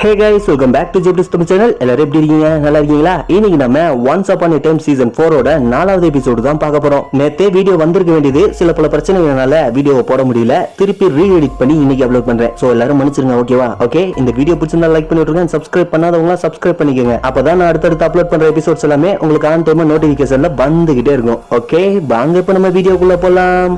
Hey guys, welcome back to Jupiter's Tamil channel. எல்லாரும் எப்படி இருக்கீங்க? நல்லா இருக்கீங்களா? இன்னைக்கு நம்ம Once Upon a Time season 4 ஓட 4வது எபிசோடு தான் பார்க்க போறோம். நேத்தே வீடியோ வந்திருக்க வேண்டியது சில பல பிரச்சனைகளால வீடியோவை போட முடியல. திருப்பி ரீஎடிட் பண்ணி இன்னைக்கு அப்லோட் பண்றேன். சோ எல்லாரும் மன்னிச்சிருங்க, ஓகேவா? ஓகே, இந்த வீடியோ பிடிச்சிருந்தா லைக் பண்ணி விட்டுருங்க. சப்ஸ்கிரைப் பண்ணாதவங்க சப்ஸ்கிரைப் பண்ணிக்கோங்க. அப்பதான் நான் அடுத்தடுத்து அப்லோட் பண்ற எபிசோட்ஸ் எல்லாமே உங்களுக்கு ஆன் டைம் நோட்டிபிகேஷன்ல வந்துகிட்டே இருக்கும். ஓகே, வாங்க இப்ப நம்ம வீடியோக்குள்ள போலாம்.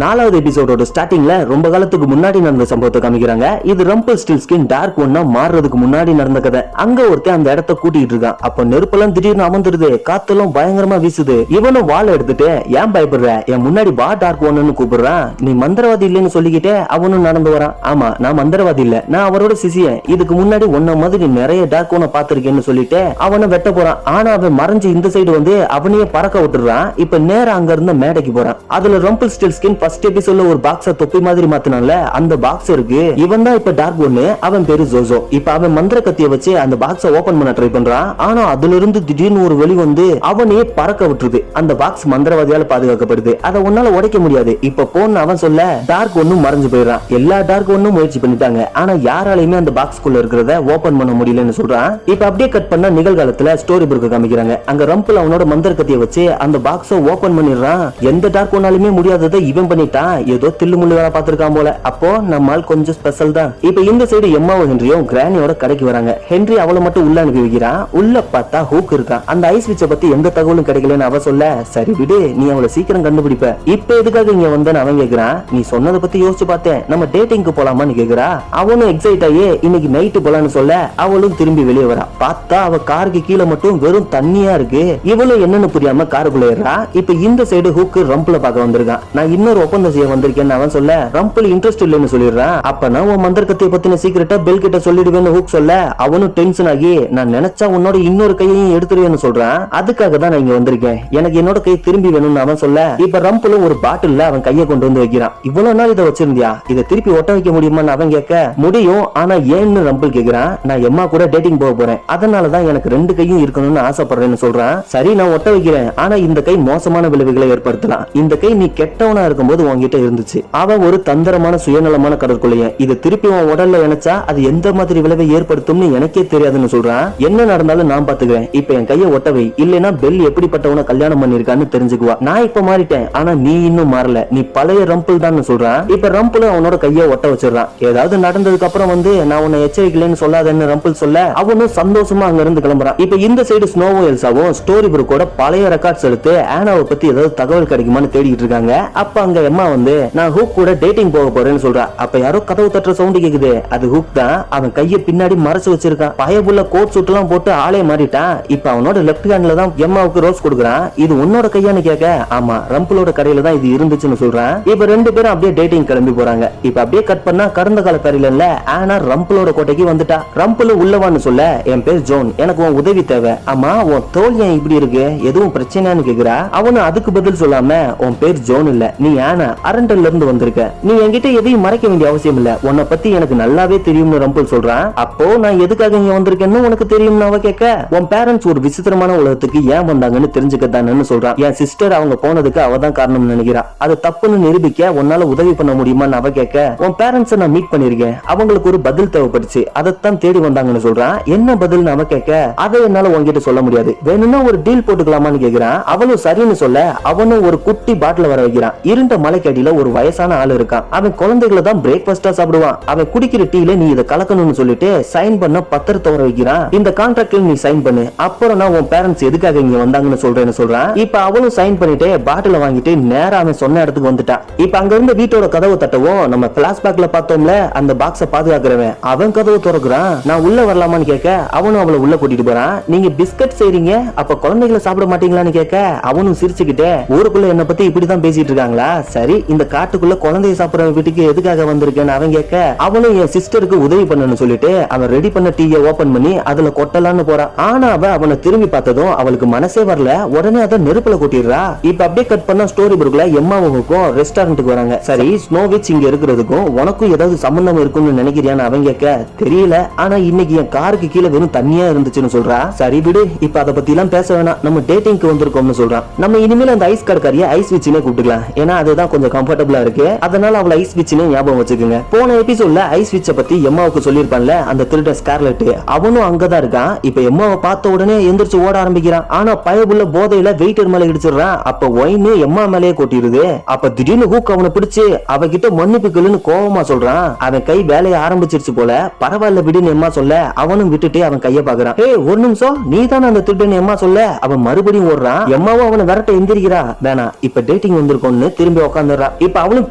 4வது எபிசோடோட ஸ்டார்டிங்ல ரொம்ப காலத்துக்கு முன்னாடி நடந்த சம்பவத்தை காமிக்கிறாங்க. இது ரம்பிள் ஸ்டில்ஸ்கின் டார்க் ஒன்னா மாறுறதுக்கு முன்னாடி நடந்த கதை. அங்க ஒருத்தன் அந்த இடத்த கூட்டிட்டு இருக்கான். அப்ப நெருப்பெல்லாம் திடீர்னு அமர்ந்துருது, காத்தெல்லாம் பயங்கரமா வீசுது. இவனும் வாழை எடுத்துட்டு, ஏன் பயப்படுற, என் முன்னாடி வா டார்க் ஒன்னு கூப்பிடுறான். நீ மந்திரவாதி இல்லைன்னு சொல்லிக்கிட்டே அவனும் நடந்து வரான். ஆமா, நான் மந்திரவாதி இல்ல, நான் அவரோட சிசியன். இதுக்கு முன்னாடி ஒன்ன மாதிரி நிறைய டார்க் ஒன்ன பாத்திருக்கேன்னு சொல்லிட்டு அவனை வெட்ட போறான். ஆனா அவன் மறைஞ்சு இந்த சைடு வந்து அவனையே பறக்க விட்டுறான். இப்ப நேரம் அங்க இருந்த மேடைக்கு போறான். அதுல ரம்பிள் ஸ்டில்ஸ்கின் ஃபர்ஸ்ட் எபிசோட்ல ஒரு பாக்ஸ தொப்பி மாதிரி மாத்துனால அந்த பாக்ஸ் இருக்கு. இவன் தான் இப்ப டார்க் ஒன்னு, அவன் பேரு ஜோசோ. இப்ப அவன் மந்திர கத்திய வச்சு அந்த பாக்ஸ ஓபன் பண்ண ட்ரை பண்றான். ஆனா அதுல இருந்து திடீர்னு ஒரு வெளி வந்து அவனையே பறக்க விட்டுருது. அந்த பாக்ஸ் மந்திரவாதியால பாதுகாக்கப்படுது, அதை உன்னால உடைக்க முடியாது. இப்ப போன்னு அவன் சொல்ல டார்க் ஒன்னும் மறைஞ்சு போயிடறான். எல்லா டார்க் ஒன்னும் முயற்சி பண்ணிட்டாங்க, ஆனா யாராலையுமே அந்த பாக்ஸ்குள்ள இருக்கிறத ஓபன் பண்ண முடியலன்னு சொல்றான். இப்ப அப்படியே கட் பண்ண நிகழ்காலத்துல ஸ்டோரி புக் காமிக்கிறாங்க. அங்க ரம்பிள் அவனோட மந்திர கத்திய வச்சு அந்த பாக்ஸ ஓபன் பண்ணிடுறான். எந்த டார்க் ஒன்னாலுமே முடியாததை இவன் பண்ணிட்டான். ஏதோ தில்லு முள்ளு வேலை பார்த்திருக்கான் போல. அப்போ நம்மால் கொஞ்சம் ஸ்பெஷல் தான். இப்ப இந்த சைடு எம்மாவும் ஹென்ரியும் கிரானியோட கடைக்கு வராங்க. ஹென்றி அவளை மட்டும் உள்ள அனுப்பி வைக்கிறான். உள்ள பார்த்தா ஹூக் இருக்கான். அந்த ஐஸ் விச்ச பத்தி எந்த தகவலும் கிடைக்கலன்னு அவ சொல்ல, சரி விடு, நீ அவளை சீக்கிரம் கண்டுபிடிப்ப. இப்ப எதுக்காக இங்க வந்தேன்னு அவன் கேக்குறான். நீ சொன்னதை பத்தி யோசிச்சு பார்த்தேன், நம்ம டேட்டிங்க்கு போலாமான்னு கேக்குறா. அவனும் எக்ஸைட் ஆகி இன்னைக்கு நைட்டு போலான்னு சொல்ல அவளும் திரும்பி வெளியே வரா. பார்த்தா அவ காருக்கு கீழே மட்டும் வெறும் தண்ணியா இருக்கு. இவளும் என்னன்னு புரியாம காருக்குள்ள ஏறா. இப்ப இந்த சைடு ஹூக் ரம்பிள பார்க்க வந்திருக்கான். நான் இன்னொரு ஒப்பந்தம் செய்ய வந்திருக்கேன்னு அவன் சொல்ல, ரம்பிள் இன்ட்ரெஸ்ட் இல்லைன்னு சொல்லிடுறான். அப்ப நான் உன் மந்திரக்கத்தை பத்தின சீக்கிரட்டா பெல் கிட்ட சொல்லிடுவேன்னு ஹூக் சொல்ல அவனும் டென்ஷன் ஆகி, நான் நினைச்சா உன்னோட இன்னொரு கையையும் எடுத்துருவேன்னு சொல்றான். அதுக்காக தான் நான் இங்க வந்திருக்கேன், எனக்கு என்னோட கை திரும்பி வேணும்னு அவன் சொல்ல, இப்ப ரம்பிளும் ஒரு பாட்டில்ல அவன் கையை கொண்டு வந்து வைக்கிறான். இவ்வளவு நாள் இதை வச்சிருந்தியா, இதை திருப்பி ஒட்ட வைக்க முடியுமான்னு அவன் கேட்க, முடியும், ஆனா ஏன்னு ரம்பிள் கேக்குறான். நான் எம்மா கூட டேட்டிங் போக போறேன், அதனாலதான் எனக்கு ரெண்டு கையும் இருக்கணும்னு ஆசைப்படுறேன்னு சொல்றான். சரி, நான் ஒட்ட வைக்கிறேன், ஆனா இந்த கை மோசமான விளைவுகளை ஏற்படுத்தலாம். இந்த கை நீ கெட்டவனா இருக்கும்போது உன்கிட்ட இருந்துச்சு. அவன் ஒரு தந்திரமான சுயநலமான கடற்கொள்ளையன். இது திருப்பி உன் உடல்ல இணைச்சா அது எந்த மாதிரி விளைவை ஏற்படுத்தும்னு எனக்கே தெரியாதுன்னு சொல்றான். என்ன நடந்தாலும் நான் பாத்துக்கிறேன், இப்ப என் கையை ஒட்டவை, இல்லைன்னா பெல் எப்படிப்பட்டவன கல்யாணம் பண்ணிருக்கான்னு தெரிஞ்சுக்குவா. நான் இப்ப மாறிட்டேன், ஆனா நீ இன்னும் மாறல, நீ பழைய ரம்பிள் தான் சொல்றான். இப்ப ரம்பிள் அவனோட கையை ஒட்ட வச்சிடறான். ஏதாவது நடந்ததுக்கு அப்புறம் வந்து நான் உன்னை எச்சரிக்கலைன்னு சொல்லாதன்னு ரம்பிள் சொல்ல அவனும் சந்தோஷமா அங்க இருந்து கிளம்புறான். இப்ப இந்த சைடு ஸ்னோவும் எல்சாவும் ஸ்டோரி புக்கோட பழைய ரெக்கார்ட்ஸ் எடுத்து ஆனாவை பத்தி ஏதாவது தகவல் கிடைக்குமான்னு தேடிட்டு இருக்காங்க. அப்ப அங்க எம்மா வந்து நான் ஹூக் கூட டேட்டிங் போக போறேன்னு சொல்றா. அப்ப யாரோ கதவு தட்டுற சவுண்ட் கேக்குது. அது ஹூக் தான். அவன் கையை பின்னாடி மறைச்சு வச்சிருக்கான். பயபுள்ள கோட் சூட் எல்லாம் போட்டு ஆளே மாறிட்டான். இப்ப அவனோட லெப்ட் ஹேண்ட்ல தான் எம்மாவுக்கு ரோஸ் கொடுக்குறான். இது உன்னோட கையான்னு கேட்க, ஆமா, ரம்பிளோட கடையில தான் இது இருந்துச்சுன்னு சொல்றான். இப்ப ரெண்டு பேரும் அப்படியே டேட்டிங் கிளம்பி போறாங்க. இப்ப அப்படியே கட் பண்ணா கடந்த கால கரையில ஆனா ரம்பிளோட கோட்டைக்கு வந்துட்டா. ரம்பிள் உள்ளவான்னு சொல்ல, என் பேர் ஜோன், எனக்கு உன் உதவி தேவை. ஆமா, உன் தோல் ஏன் இப்படி இருக்கு, எதுவும் பிரச்சனைன்னு கேக்குறா. அவனு அதுக்கு பதில் சொல்லாம, உன் பேர் ஜோன் இல்ல, நீ ஆனா அரண்டல்ல இருந்து வந்திருக்க, நீ என்கிட்ட எதையும் மறைக்க வேண்டிய அவசியம் இல்ல, உன்னை பத்தி எனக்கு நல்லாவே தெரியும்னு ரம்பிள் சொல்றான். அப்போ நான் எதுக்காக இங்க வந்திருக்கேன்னு உனக்கு தெரியும்னு அவ கேட்க, உன் பேரண்ட்ஸ் ஒரு விசித்திரமான உலகத்துக்கு ஏன் வந்தாங்கன்னு தெரிஞ்சுக்கத்தானு சொல்றான். என் சிஸ்டர் அவங்க போனதுக்கு அவ தான் காரணம் நினைக்கிறா, அது தப்புன்னு நிரூபிக்க உன்னால உதவி பண்ண முடியுமான்னு அவ கேட்க, உன் பேரண்ட்ஸ் நான் மீட் பண்ணிருக்கேன், அவங்களுக்கு ஒரு பதில் தேவைப்படுச்சு, அதைத்தான் தேடி வந்தாங்கன்னு சொல்றான். என்ன பதில்னு அவ கேட்க, அதை என்னால உன்கிட்ட சொல்ல முடியாது, வேணும்னா ஒரு டீல் போட்டுக்கலாமான்னு கேக்குறான். அவளும் சரின்னு சொல்ல அவனும் ஒரு குட்டி பாட்டில வர வைக்கிறான். இருண்ட மலைக்கடியில ஒரு வயசான ஆள் இருக்கான். அவன் குழந்தைகளை தான் பிரேக்ஃபாஸ்டா சாப்பிடுவான். அவன் குடிக்கிற டீல நீ இதை கலக்கணும்னு சொல்லிட்டு சைன் பண்ண பத்திரத்தை வர வைக்கிறான். இந்த கான்ட்ராக்ட்ல நீ சைன் பண்ணு, அப்புறம் நான் உன் பேரண்ட்ஸ் எதுக்காக இங்க வந்தாங்கன்னு சொல்றேன்னு சொல்றான். இப்ப அவளும் சைன் பண்ணிட்டு பாட்டில வாங்கிட்டு நேரா அவன் சொன்ன இடத்துக்கு வந்துட்டான். இப்ப அங்க இருந்த வீட்டோட கதவு தட்டவும் நம்ம பிளாஷ்பேக்ல பார்த்தோம்ல அந்த பாக்ஸ பாதுகாக்கிறவன் அவன் கதவு திறக்கிறான். நான் உள்ள வரலாமான்னு கேட்க அவனும் அவளை உள்ள கூட்டிட்டு போறான். நீங்க பிஸ்கட் செய்றீங்க, அப்ப குழந்தைகளை சாப்பிட மாட்டீங்களான்னு கேட்க அவனும் சிரிச்சுக்கிட்டே, ஊருக்குள்ள என்ன பத்தி இப்படிதான் பேசிட்டு இருக்காங்களா, சரி இந்த காட்டுக்குள்ள குழந்தைய சாப்பிடுற வீட்டுக்கு எதுக்காக வந்திருக்கேன்னு அவன் கேட்க, அவனும் என் சிஸ்டருக்கு உதவி பண்ணணும்னு சொல்லிட்டு அவன் ரெடி பண்ண டீயை ஓபன் பண்ணி அதுல கொட்டலான்னு போறான். ஆனா அவனை திரும்பி பார்த்ததும் அவளுக்கு மனசே வரல, உடனே அதை நெருப்புல கொட்டிடுறா. இப்ப அப்படியே கட் பண்ண ஸ்டோரி புக்ல எம்மாவுக்கும் ரெஸ்டாரண்ட்டுக்கு வராங்க. சரி, ஸ்னோவிச் இங்க இருக்கிறதுக்கும் உனக்கும் ஏதாவது சம்பந்தம் இருக்கும்னு நினைக்கிறியான்னு அவன் கேட்க, தெரியல, ஆனா இன்னைக்கு என் காருக்கு கீழே வெறும் தண்ணியா இருந்துச்சுன்னு சொல்றா. சரி விடு, இப்ப அதை பத்தி எல்லாம் பேச வேணாம், நம்ம டேட்டிங்க்கு வந்திருக்கோம்னு சொல்றான். நம்ம இனிமேல் அந்த ஐஸ் கடற்கரையை ஐஸ் விச்சினே கூப்பிட்டுக்கலாம், ஏன்னா அது தான் கொஞ்சம் கம்ஃபர்டபுளா இருக்கு, அதனால அவளை ஐஸ் விட்ச்னு ஞாபகம் வச்சுக்கோங்க. போன எபிசோட்ல ஐஸ் விட்ச பத்தி எம்மாவுக்கு சொல்லிருப்பான்ல அந்த திருடன் ஸ்கார்லெட், அவனும் அங்கதான் இருக்கான். இப்ப எம்மாவை பார்த்த உடனே எந்திரிச்சு ஓட ஆரம்பிக்கிறான். ஆனா பயபுள்ள போதையில வெயிட்டர் மேல இடிச்சிடுறான். அப்ப ஒயின் எம்மா மேலேயே கொட்டிடுது. அப்ப திடீர்னு ஹூக் அவனை பிடிச்சு அவகிட்ட மன்னிப்பு கேளுன்னு கோவமா சொல்றான். அவன் கை வேலையை ஆரம்பிச்சிருச்சு போல. பரவாயில்ல விடுன்னு எம்மா சொல்ல அவனும் விட்டுட்டு அவன் கைய பாக்குறான். ஏய் ஒரு நிமிஷம், நீ தானே அந்த திருடன் எம்மா சொல்ல. அவன் மறுபடியும் ஓடுறான். எம்மாவும் அவனை விரட்ட எந்திரிக்கிறா. வேணா இப்ப டேட்டிங் வந்திருக்கோன்னு திரும்பி உட்காந்துறான். இப்ப அவளும்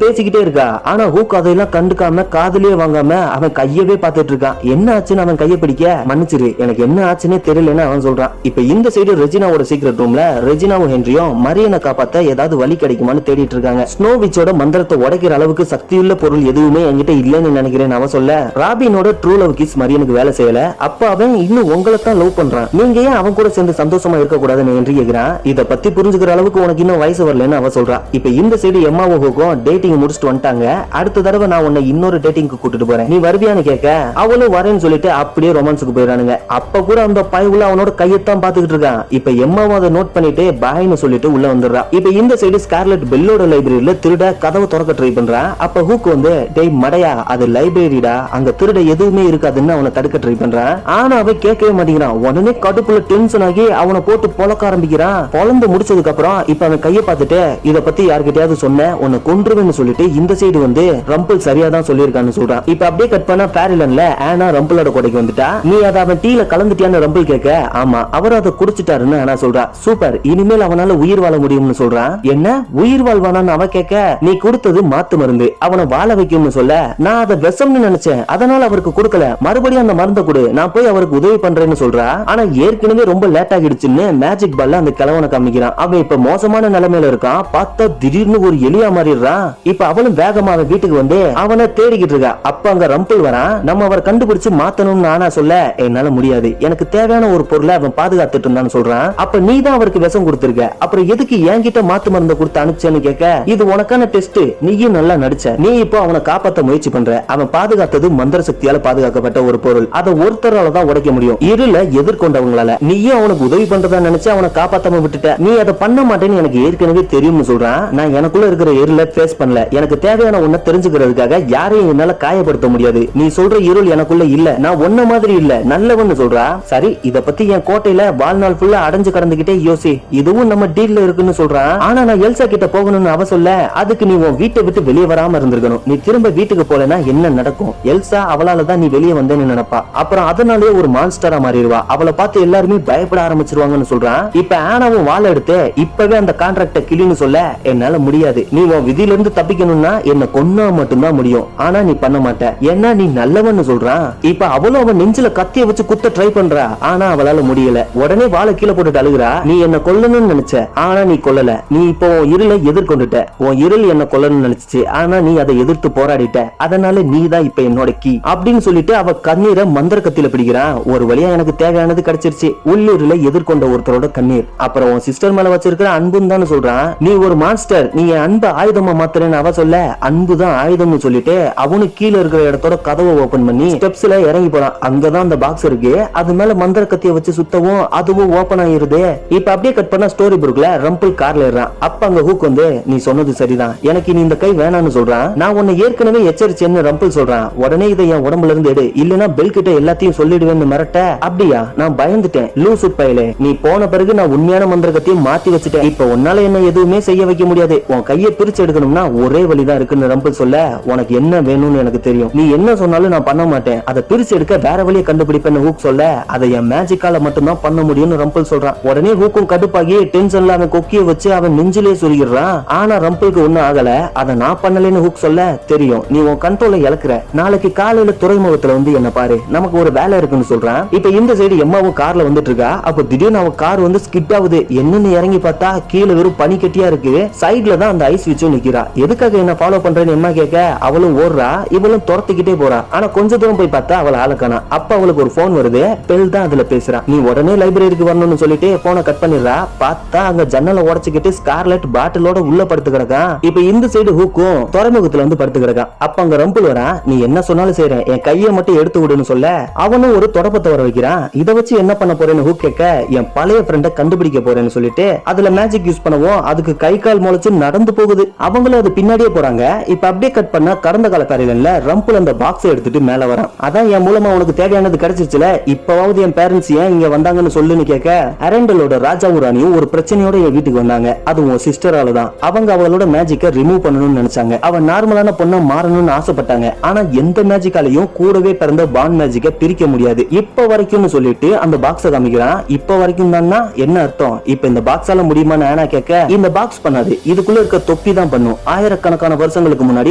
பேசிக்கிட்டே இருக்கா. ஆனா ஹூக் அதையெல்லாம் கண்டுக்காம காதுலயே வாங்காம அவன் கையவே பார்த்துட்டு இருக்கான். என்ன ஆச்சுன்னு அவன் கைய பிடிக்க, மன்னிச்சிரு எனக்கு என்ன ஆச்சுன்னே தெரியலன்னு அவன் சொல்றான். இப்ப இந்த சைடு ரெஜினாவோட சீக்ரெட் ரூம்ல ரெஜினாவும் ஹென்ரியும் மரியனை காப்பாத்த ஏதாவது வழி கிடைக்குமான்னு தேடிட்டு இருக்காங்க. ஸ்னோவிச்சோட மந்திரத்தை உடைக்கிற அளவுக்கு சக்தியுள்ள பொருள் எதுவுமே என்கிட்ட இல்லன்னு நினைக்கிறேன் அவன் சொல்ல, ராபினோட ட்ரூ லவ் கிஸ் மரியனுக்கு வேலை செய்யல. அப்ப அவன் இன்னும் உங்களை தான் லவ் பண்றான், நீங்க ஏன் அவன் கூட சேர்ந்து சந்தோஷமா இருக்க கூடாதுன்னு ஹென்றி கேக்குறான். இத பத்தி புரிஞ்சுக்கிற அளவுக்கு உனக்கு இன்னும் வயசு வரலன்னு அவன் சொல்றான். இப்ப இந்த சைடு எம்மாவும் ஹூக்கும் டேட்டிங் முடிச்சுட்டு வந்துட்டாங்க. அடுத்த தடவை நான் உன்னை இன்னொரு டேட்டிங்க்கு கூட்டிட்டு போறேன், நீ வருவியான்னு கேட்க அவளும் வரேன்னு சொல்லிட்டு அப்படியே ரொமான்ஸுக்கு போயிடானுங்க. அப்ப கூட அந்த பயவுல அவனோட கையத்தான் பாத்துக்கிட்டு இருக்கான். இப்ப எம்மாவும் அதை நோட் பண்ணிட்டு பாய்னு சொல்லிட்டு உள்ள வந்துடுறா. இப்ப இந்த சைடு ஸ்கார்லெட் பெல்லோட லைப்ரரியில திருட கதவை திறக்க ட்ரை பண்றான். அப்ப ஹூக் வந்து டேய் மடையா அது லைப்ரரிடா, அங்க திருட எதுவுமே இருக்காதுன்னு அவனை தடுக்க ட்ரை பண்றான். ஆனா அவன் கேட்கவே மாட்டேங்கிறான். உடனே கடுப்புல டென்ஷன் ஆகி அவனை போட்டு பொழக்க ஆரம்பிக்கிறான். பொழந்து முடிச்சதுக்கு அப்புறம் இப்ப அவன் கைய பார்த்துட்டு இத பத்தி யார்கிட்டயாவது சொன்ன உன்னை கொன்றுவேன்னு சொல்லிட்டு இந்த சைடு வந்து ரம்பிள் சரியா தான் சொல்லியிருக்கான்னு சொல்றான். இப்ப அப்படியே கட் பண்ணா பேரிலன்ல ஆனா ரம்பிளோட கொடைக்கு வந்துட்டா. நீ அதை அவன் டீல கலந்துட்டியான்னு ரம்பிள் கேட்க ஆமா அவர் அதை குடிச்சிட்டாருன்னு ஆனா சொல்றா. சூப்பர், இனிமேல் அவனால உயிர் வாழ முடியும்னு சொல்றான். என்ன உயிர் வாழ்வானான்னு அவ கேட்க நீ கொடுத்தது மாத்து மருந்து, அவனை வாழ வைக்கும்னு சொல்ல நான் அதை விஷம்னு நினைச்சேன் அதனால அவருக்கு கொடுக்கல, மறுபடியும் அந்த மருந்தை கொடு நான் போய் அவருக்கு உதவி பண்றேன்னு சொல்றா. ஆனா ஏற்கனவே ரொம்ப லேட் ஆகிடுச்சுன்னு மேஜிக் பால்ல அந்த கிழவனை காமிக்கிறான். அவன் இப்ப மோசமான நிலைமையில இருக்கான். பார்த்தா திடீர்னு ஒரு எலியா மாறிடுறான். இப்ப அவளும் வேகமா அவன் வீட்டுக்கு வந்து அவனை தேடிக்கிட்டு இருக்கா. அப்ப அங்க ரம்பிள் வரான். நம்ம அவர் கண்டுபிடிச்சு மாத்தணும்னு ஆனா சொல்ல என்னால முடியாது, எனக்கு தேவையான ஒரு பொருளை அவன் பாதுகாத்துட்டு இருந்தான்னு சொல்றான். அப்ப நீ தான் அவருக்கு விஷம் கொடுத்திருக்க, அப்புறம் எதுக்கு என்கிட்ட மாத்து மருந்தை கொடுத்து அனுப்பிச்சேன்னு கேட்க இது உனக்கான டெஸ்ட், நீயும் நல்லா நடிச்ச, நீ இப்போ அவனை காப்பாத்த முயற்சி பண்ற, அவன் பாதுகாத்தது மந்திர சக்தியால பாதுகாக்கப்பட்ட ஒரு பொருள், அதை ஒருத்தரால தான் உடைக்க முடியும், இருள எதிர்கொண்டவங்களால, நீயும் அவனுக்கு உதவி பண்றதா நினைச்சு அவனை காப்பாத்தாம விட்டுட்ட, நீ அதை பண்ண மாட்டேன்னு எனக்கு ஏற்கனவே தெரியும்னு சொல்றான். நான் எனக்குள்ள இருக்கிற இருள ஃபேஸ் பண்ணல, எனக்கு தேவையான ஒன்ன தெரிஞ்சுக்கிறதுக்காக யாரையும் என்னால காயப்படுத்த முடியாது, நீ சொல்ற இருள் எனக்குள்ள இல்ல, நான் ஒன்ன மாதிரி இல்ல, நல்லவன்னு சொல்றா. சரி இத பத்தி என் கோட்டையில வாழ்நாள் ஃபுல்லா அடைஞ்சு கடந்துகிட்டே யோசி, இதுவும் நம்ம டீல்ல இருக்குன்னு சொல்றான். ஆனா நான் எல்சா கிட்ட போகணும்னு அவ சொல்ல அதுக்கு நீ உன் வீட்டை விட்டு வெளியே வராம இருந்திருக்கணும், நீ திரும்ப வீட்டுக்கு போலனா என்ன நடக்கும், எல்சா அவளால தான் நீ வெளியே வந்தேன்னு நினைப்பா, அப்புறம் அதனாலேயே ஒரு மான்ஸ்டரா மாறிடுவா, அவளை பார்த்து எல்லாருமே பயப்பட ஆரம்பிச்சிருவாங்கன்னு சொல்றான். இப்ப ஆனாவும் வாழ எடுத்து இப்பவே அந்த கான்ட்ராக்ட கிளின்னு சொல்ல என்னால முடியாது, நீ உன் விதியில இருந்து தப்பிக்கணும்னா என்ன கொன்னா மட்டும்தான் முடியும், ஆனா நீ பண்ண மாட்ட, ஏன்னா நீ நல்லவன்னு சொல்றான். இப்ப அவளும் அவன் நெஞ்சில கத்திய வச்சு குத்த ட்ரை பண்றா, ஆனா அவளால முடியல. உடனே வாழை கீழே போட்டு அழுகுறா. நீ என்ன கொல்லணும்னு நினைச்ச, ஆனா நீ கொல்லல, நீ இப்போ இருளை எதிர்கொண்டுட்ட, உன் இருள் என்ன கொல்லணும்னு நினைச்சு, ஆனா நீ அதை எதிர்த்து போராடிட்ட, அதனால நீ தான் இப்ப என்னோட கீ அப்படின்னு சொல்லிட்டு அவ கண்ணீரை மந்திர கத்தியில பிடிக்கிறான். ஒரு வழியா எனக்கு தேவையானது கிடைச்சிருச்சு, உள்ளூர்ல எதிர்கொண்ட ஒருத்தரோட கண்ணீர், அப்புறம் உன் சிஸ்டர் மேல வச்சிருக்கிற அன்புன்னு தான் சொல்றான். நீ ஒரு மான்ஸ்டர், நீ அன்பு ஆயுதமா மாத்துறேன்னு அவ சொல்ல அன்புதான் ஆயுதம்னு சொல்லிட்டு அவனு கீழே இருக்கிற இடத்தோட கதவை ஓபன் பண்ணி ஸ்டெப்ஸ்ல இறங்கி போறான். அங்கதான் அந்த பாக்ஸ் இருக்கு, அது மேல மந்திர கத்திய வச்சு சுத்தவும் அதுவும் ஓபன் ஆயிருது. இப்ப அப்படியே கட் பண்ண ஸ்டோரி புக்ல ரம்பிள் கார்ல ஏறான். அப்ப அங்க ஹூக் வந்து நீ சொன்னது சரிதான், எனக்கு நீ இந்த கை வேணான்னு சொல்றான், நான் உன்னை ஏற்கனவே எச்சரிச்சேன்னு ரம்பிள் சொல்றான். உடனே இதை என் உடம்புல இருந்து எடு, இல்லனா பெல் கிட்ட எல்லாத்தையும் சொல்லிடுவேன்னு மிரட்ட, அப்படியா நான் பயந்துட்டேன் லூசு பயலே, நீ போன பிறகு நான் உண்மையான மந்திர கத்தியை மாத்தி வச்சுட்டேன், இப்ப உன்னால என்ன எதுவுமே செய்ய வைக்க முடியாது, உன் கையை பிரிச்சு எடுக்கணும்னா ஒரே வழிதான் இருக்குன்னு ரம்பிள் சொல்ல உனக்கு என்ன வேணும்னு எனக்கு தெரியும், நீ என்ன சொன்னாலும் நான் பண்ண மாட்டேன், அதை பிரிச்சு எடுக்க வேற வழியை கண்டுபிடிப்பேன்னு ஹூக் சொல்ல அதை என் மேஜிக்கால மட்டும்தான் பண்ண முடியும்னு ரம்பிள் சொல்றான். உடனே ஹூக்கும் கடுப்பாகி டென்ஷன்ல அவன் கொக்கிய வச்சு அவன் நெஞ்சிலே சொல்லிடுறான். ஆனா ரம்பிளுக்கு ஒண்ணும் ஆகல, அதை நான் பண்ணலன்னு ஹூக் சொல்ல தெரியும் நீ உன் கண்ட்ரோலை இழக்கிற, நாளைக்கு காலையில துறைமுகத்துல வந்து என்ன பாரு, நமக்கு ஒரு வேலை இருக்குன்னு சொல்றான். இப்ப இந்த சைடு எம்மாவும் கார்ல வந்துட்டு இருக்கா. அப்ப திடீர்னு அவன் கார் வந்து ஸ்கிட் ஆகுது, என்னன்னு இறங்கி பார்த்தா கீழே வெறும் பனி கட்டியா இருக்கு, சைட்ல தான் அந்த ஐஸ் வச்சும் நிக்கிறா. எதுக்காக என்ன ஃபாலோ பண்றேன்னு எம்மா கேட்க அவளும் ஓடுறா, இவளும் துரத்திக்கிட்டே போறா. ஆனா கொஞ்ச தூரம் போய் பார்த்தா அவளை ஆளக்கானா. அப்ப அவளுக்கு ஒரு போன் வருது, பெல் தான் அதுல பேசுறா. நீ உடனே லைப்ரரிக்கு வரணும்னு சொல்லிட்டு போனை கட் பண்ணிடுறா. பார்த்தா அங்க ஜன்னலை உடைச்சுக்கிட்டு ஸ்கார்லெட் பாட்டிலோட உள்ள படுத்து கிடக்கான். இப்ப இந்த சைடு ஹூக்கும் துறைமுகத்துல வந்து படுத்து கிடக்கான். அப்ப அங்க ரம்பிள் வரா, நீ என்ன சொன்னாலும் செய்றேன், என் கையை மட்டும் எடுத்து விடுன்னு சொல்ல அவனும் ஒரு தொடப்பத்தை வர வைக்கிறான். இதை வச்சு என்ன பண்ண போறேன்னு ஹூக் கேட்க என் பழைய ஃப்ரெண்ட கண்டுபிடிக்க போறேன்னு சொல்லிட்டு அதுல மேஜிக் யூஸ் பண்ணவும் அதுக்கு கை கால் முளைச்சு நடந்து போகுது. அவங்களும் அது பின்னாடியே போறாங்க. இப்ப அப்படியே கட் பண்ணா கடந்த கால பேரலல்ல ரம்பிள் அந்த பாக்ஸை எடுத்துட்டு மேல வரான். அதான் என் மூலமா உனக்கு தேவையானது கிடைச்சிருச்சுல, இப்பவாவது என் பேரண்ட்ஸ் ஏன் இங்க வந்தாங்கன்னு சொல்லுன்னு கேட்க, அரண்டலோட ராஜாவும் ராணியும் ஒரு பிரச்சனையோட என் வீட்டுக்கு வந்தாங்க. அது உன் சிஸ்டரால தான். அவங்க அவளோட மேஜிக்கை ரிமூவ் பண்ணணும்னு நினைச்சாங்க. அவ நார்மலான பொண்ணா மாறணும்னு ஆசைப்பட்டாங்க. ஆனா எந்த மேஜிக்காலையும் கூடவே பிறந்த பாண்ட் மேஜிக்கை பிரிக்க முடியாது இப்ப வரைக்கும்னு சொல்லிட்டு அந்த பாக்ஸை காமிக்கிறான். இப்ப வரைக்கும் தான்னா என்ன அர்த்தம்? இப்ப இந்த பாக்ஸால முடியுமான்னு ஆனா கேட்க, இந்த பாக்ஸ் பண்ணாது, இதுக்குள்ள இருக்க தொப்பி தான் பண்ணும். ஆயிரக்கணக்கான வருஷங்களுக்கு முன்னாடி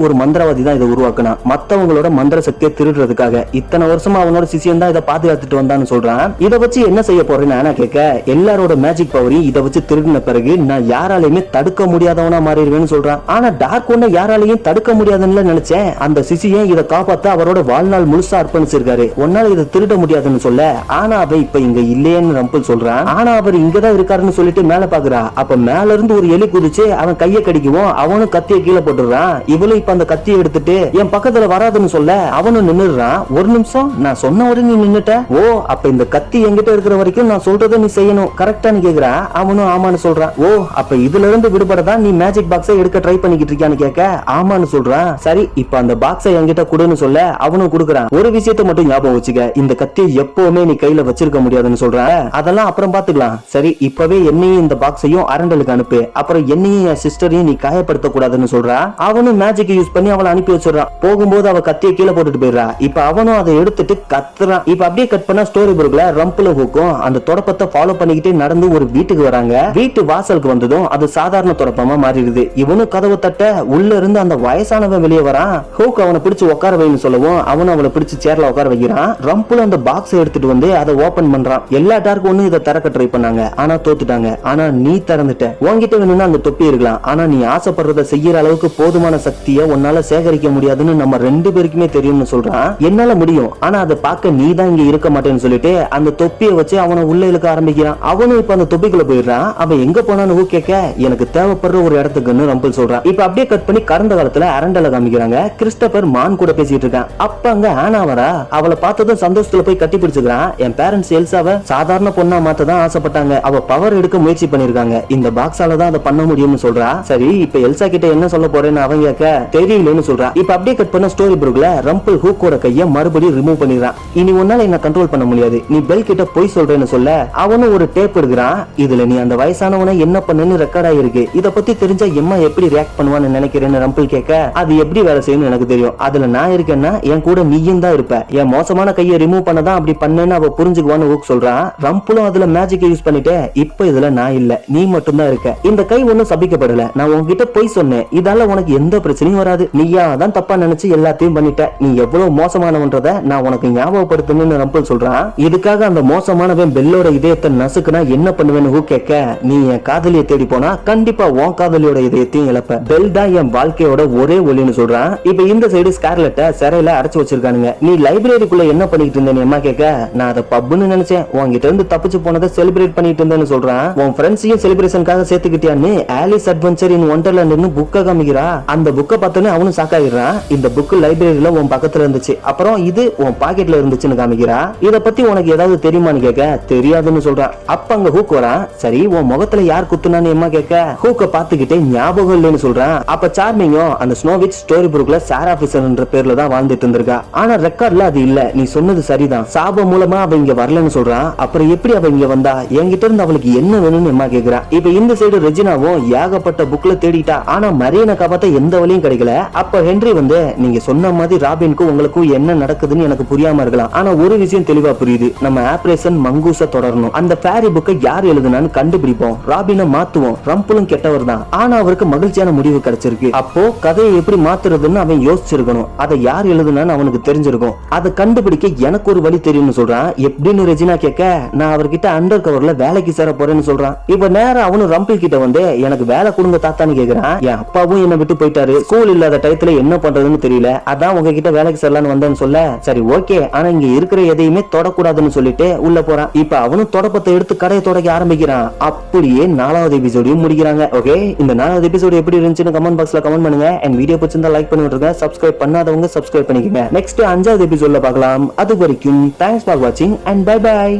ஒரு மந்திரவாதி தான் இதை உருவாக்குனா, மத்தவங்களோட மந்திர சக்தியை திருடுறதுக்காக. இத்தனை வருஷமா அவனோட சிஷியன் தான் இதை பாதுகாத்துட்டு வந்தான்னு சொல்றான். இதை வச்சு என்ன செய்ய போறேன்னு ஆனா கேட்க, எல்லாரோட மேஜிக் பவரையும் இதை வச்சு திருடின பிறகு நான் யாராலையுமே தடுக்க முடியாதவனா மாறிடுவேன்னு சொல்றான். ஆனா டார்க் ஒன்ன யாராலையும் தடுக்க முடியாதுன்னு நினைச்சேன். அந்த சிஷியன் இதை காப்பாத்த அவரோட வாழ்நாள் முழுசா அர்ப்பணிச்சிருக்காரு. ஒன்னால இதை திருட முடியாதுன்னு சொல்ல, ஆனா அவ இப்ப இங்க இல்லையேன்னு ரம்பிள் சொல்றான். ஆனா அவர் இங்கதான் இருக்காருன்னு சொல்லிட்டு மேல பாக்குறா. அப்ப மேல இருந்து ஒரு எலி குதிச்சு அவன் கையை கடிக்கவும் அவனும் கத்திய கீழே போட்டுறான். இவளும் இப்ப அந்த கத்தியை எடுத்துட்டு என் பக்கத்துல வராதுன்னு சொல்ல அவனும் நின்னுறான். ஒரு நிமிஷம், நான் சொன்ன உடனே நீ நின்னுட்ட. ஓ, அப்ப இந்த கத்தி என்கிட்ட இருக்கிற வரைக்கும் நான் சொல்றதை நீ செய்யணும், கரெக்டான்னு கேக்குறா. அவனும் ஆமான்னு சொல்றான். ஓ, அப்ப இதுல இருந்து விடுபடதான் நீ மேஜிக் பாக்ஸை எடுக்க ட்ரை பண்ணிக்கிட்டு இருக்கியான்னு கேட்க, ஆமான்னு சொல்றான். சரி, இப்ப அந்த பாக்ஸை என்கிட்ட கொடுன்னு சொல்ல அவனும் கொடுக்குறான். ஒரு விஷயத்தை மட்டும் ஞாபகம் வச்சுக்க, இந்த கத்தியை எப்பவுமே நீ கையில வச்சிருக்க முடியாதுன்னு சொல்றான். அதெல்லாம் அப்புறம் பாத்துக்கலாம். சரி, இப்பவே என்னையும் இந்த பாக்ஸையும் அரண்டலுக்கு அனுப்பு. அப்புறம் என்னையும் என் சிஸ்டரையும் நீ காயப்படுத்த கூடாதுன்னு சொல்றா. அவனும் மேஜிக் யூஸ் பண்ணி அவளை அனுப்பி வச்சிடறான். போகும்போது அவ கத்தியை கீழே போட்டுட்டு போயிடுறா. இப்ப அவனும் அதை எடுத்துட்டு கத்துறான். இப்ப அப்படியே கட் பண்ணா ஸ்டோரி புக்ல ரம்பிளும் ஹூக்கும் அந்த தொடப்பத்தை ஃபாலோ பண்ணிக்கிட்டே நடந்து ஒரு வீட்டுக்கு வராங்க. வீட்டு வாசலுக்கு வந்ததும் அது சாதாரண தொடப்பமா மாறிடுது. இவனும் கதவை தட்ட உள்ள இருந்து அந்த வயசானவன் வெளியே வரான். ஹூக் அவனை பிடிச்சு உட்கார வைன்னு சொல்லவும் அவனும் அவளை பிடிச்சு சேர்ல உட்கார வைக்கிறான். ரம்பிளும் அந்த பாக்ஸ் எடுத்துட்டு வந்து அதை ஓபன் பண்றான். எல்லா டார்க் ஒன்னும் இதை திறக்க ட்ரை பண்ணாங்க, ஆனா தோத்துட்டாங்க. ஆனா நீ திறந்துட்ட. உன்கிட்ட வேணும்னா அந்த தொப்பி இருக்கலாம், ஆனா நீ ஆசைப்படுறத செய்யற அளவுக்கு போதுமான சக்தியை உன்னால சேகரிக்க முடியாதுன்னு நம்ம ரெண்டு பேருக்குமே தெரியும்னு சொல்றான். என்னால முடியும், ஆனா அதை பார்க்க நீ தான் இங்க இருக்க மாட்டேன்னு சொல்லிட்டு அந்த தொப்பியை வச்சு அவனை உள்ள இழுக்க ஆரம்பிக்கிறான். அவனும் இப்ப அந்த தொப்பிக்குள்ள போயிடுறான். அவன் எங்க போனான்னு கேட்க, எனக்கு தேவைப்படுற ஒரு இடத்துக்குன்னு ரம்பிள் சொல்றான். இப்ப அப்படியே கட் பண்ணி கடந்த காலத்துல அரண்டல காமிக்கிறாங்க. கிறிஸ்டபர் மான் கூட பேசிட்டு இருக்கான். அப்ப அங்க ஆனா வரா. அவளை பார்த்ததும் சந்தோஷத்துல போய் கட்டி பிடிச்சுக்கிறான். என் பேரண்ட்ஸ் எல்சாவை சாதாரண பொண்ணா மாத்த தான் ஆசைப்பட்டாங்க. அவ பவர் எடுக்க முயற்சி பண்ணிருக்காங்க. இந்த பாக்ஸால தான் அதை பண்ண முடியும்னு சொல்றா. சரி, இப்ப எல்சா கிட்ட என்ன சொல்ல போறேன்னு அவன் கேட்க, தெரியலன்னு சொல்றா. இப்ப அப்படியே கட் பண்ண ஸ்டோரி புக்ல ரம்பிள் ஹூக்கோட கையை மறுபடியும் ரிமூவ் பண்ணிடுறான். இனி உன்னால என்ன கண்ட்ரோல் பண்ண முடியாது, நீ பெல் கிட்ட போய் சொல்றேன்னு சொல்ல அவனும் ஒரு டேப் எடுக்கிறான். இதுல நீ அந்த வயசானவனை என்ன பண்ணுன்னு ரெக்கார்ட் ஆயிருக்கு. இத பத்தி தெரிஞ்சா எம்மா எப்படி ரியாக்ட் பண்ணுவான்னு நினைக்கிறேன்னு ரம்பிள் கேட்க, அது எப்படி வேலை செய்யணும் எனக்கு தெரியும். அதுல நான் இருக்கேன்னா என் கூட நீயும் தான் இருப்ப. என் மோசமான கையை ரிமூவ் பண்ணதான் அப்படி பண்ணேன்னு அவ புரிஞ்சுக்குவான்னு ஹூக் சொல்றான். ரம்பிளும் அதுல மேஜிக் யூஸ் பண்ணிட்டு, இப்ப இதுல நான் இல்ல, நீ மட்டும் தான் இருக்க. இந்த கை ஒன்னும் சபிக்கப்படல, நான் உன்கிட்ட போய் சொன்னேன். இதால உனக்கு எந்த பிரச்சனையும் வராது. நீயா தான் தப்பா நினைச்சு எல்லாத்தையும் பண்ணிட்ட. நீ எவ்வளவு மோசமானவன்றத நான் உனக்கு ஞாபகப்படுத்தணும்னு ரம்பிள் சொல்றான். இதுக்காக அந்த மோசமானவன் பெல்லோட இதயத்தை நசுக்குனா என்ன பண்ணுவேன்னு ஹூக் கேட்க, நீ என் காதலியை தேடி போனா கண்டிப்பா உன் காதலியோட இதயத்தையும் இழப்ப. பெல் தான் என் வாழ்க்கையோட ஒரே ஒளின்னு சொல்றான். இப்ப இந்த சைடு ஸ்கார்லெட்ட சிறையில அடைச்சு வச்சிருக்கானுங்க. நீ லைப்ரரிக்குள்ள என்ன பண்ணிட்டு இருந்தேன்னு அம்மா கேட்க, நான் அதை பப்னு நினைச்சேன், உன்கிட்ட இருந்து தப்பிச்சு போனதை செலிப்ரேட் பண்ணிட்டு இருந்தேன்னு சொல்றான். உன் ஃப்ரெண்ட்ஸையும் செலிப்ரேஷனுக்காக சேர்த்துக்கிட்டியான்னு ஆலிஸ் அட்வென்ச்சர் இன் ஒண்டர்லாண்ட்னு புக்க காமிக்கிறா. அந்த புக்க பார்த்தோன்னே அவனும் சாக்காயிடுறான். இந்த புக் லைப்ரரியில உன் பக்கத்துல இருந்துச்சு, அப்புறம் இது உன் பாக்கெட்ல இருந்துச்சுன்னு காமிக்கிறா. இத பத்தி உனக்கு ஏதாவது தெரியுமான்னு கேட்க, தெரியாதுன்னு சொல்றான். அப்ப அங்க ஹூக் வரான். சரி, உன் முகத்துல யார் குத்துனான்னு அம்மா கேட்க, ஹூக்க பாத்துக்கிட்டே ஞாபகம் இல்லைன்னு சொல்றான். அப்ப சார்மிங்கும் அந்த ஸ்னோவிச் ஸ்டோரி புக்ல சாரா ஃபிஷர்ன்ற பேர்ல தான் வாழ்ந்துட்டு இருந்திருக்கா. ஆனா ரெக்கார்ட்ல அது இல்ல. நீ சொன்னது சரிதான், சாபம் மூலமா அவ இங்க வரலன்னு சொல்றான். அப்புறம் எப்படி அவ இங்க வந்தா, என்கிட்ட இருந்து அவளுக்கு என்ன வேணும்னு அம்மா கேக்குறா. இப்ப இந்த சைடு ரெஜினாவும் ஏகப்பட்ட புக்ல தேடிட்டா. ஆனா மரியனை காப்பாத்த எந்த வழியும் கிடைக்கல. அப்ப ஹென்றி வந்து, நீங்க சொன்ன மாதிரி ராபினுக்கும் உங்களுக்கும் என்ன நடக்குதுன்னு எனக்கு புரியாம இருக்கலாம், ஆனா ஒரு விஷயம் தெளிவா புரியுது, நம்ம ஆபரேஷன் மங்கூஸ தொடரணும். அந்த ஃபேரி புக்கை யார் எழுதுனான்னு கண்டுபிடிப்போம், ராபினை மாத்துவோம். ரம்பிளும் கெட்டவர் தான், ஆனா அவருக்கு மகிழ்ச்சியான முடிவு கிடைச்சிருக்கு. அப்போ கதையை எப்படி மாத்துறதுன்னு அவன் யோசிச்சிருக்கணும். அதை யார் எழுதுனான்னு அவனுக்கு தெரிஞ்சிருக்கும். அதை கண்டுபிடிக்க எனக்கு ஒரு வழி தெரியும்னு சொல்றான். எப்படின்னு ரெஜினா கேட்க, நான் அவர்கிட்ட அண்டர் கவர்ல வேலைக்கு சேர போறேன்னு சொல்றான். இப்ப நேரம் அவனும் ரம்பிள் கிட்ட வந்து, எனக்கு வேலை கொடுங்க தாத்தான்னு கேக்குறான். என் அப்பாவும் என்ன விட்டு போயிட்டாரு, ஸ்கூல் இல்லாத டயத்துல என்ன பண்றதுன்னு தெரியல, அதான் உங்ககிட்ட வேலைக்கு சேரலான்னு வந்தேன்னு சொல்ல, சரி ஓகே, ஆனா இங்க இருக்கிற எதையுமே தொடக்கூடாதுன்னு சொல்லிட்டு உள்ள போறான். இப்ப அவனும் தொடப்பத்தை எடுத்து கடையை தொடக்க ஆரம்பிக்கிறான். அப்படியே 4வது எபிசோடையும் முடிக்கிறாங்க. ஓகே, இந்த 4வது எபிசோடு எப்படி இருந்துச்சுன்னு கமெண்ட் பாக்ஸ்ல கமெண்ட் பண்ணுங்க. அண்ட் வீடியோ பிடிச்சிருந்தா லைக் பண்ணி விட்டுருங்க. சப்ஸ்கிரைப் பண்ணாதவங்க சப்ஸ்கிரைப் பண்ணிக்கங்க. நெக்ஸ்ட் 5வது எபிசோட்ல பார்க்கலாம். அது வரைக்கும் தேங்க்ஸ் ஃபார் வாட்சிங் அண்ட் பை பை.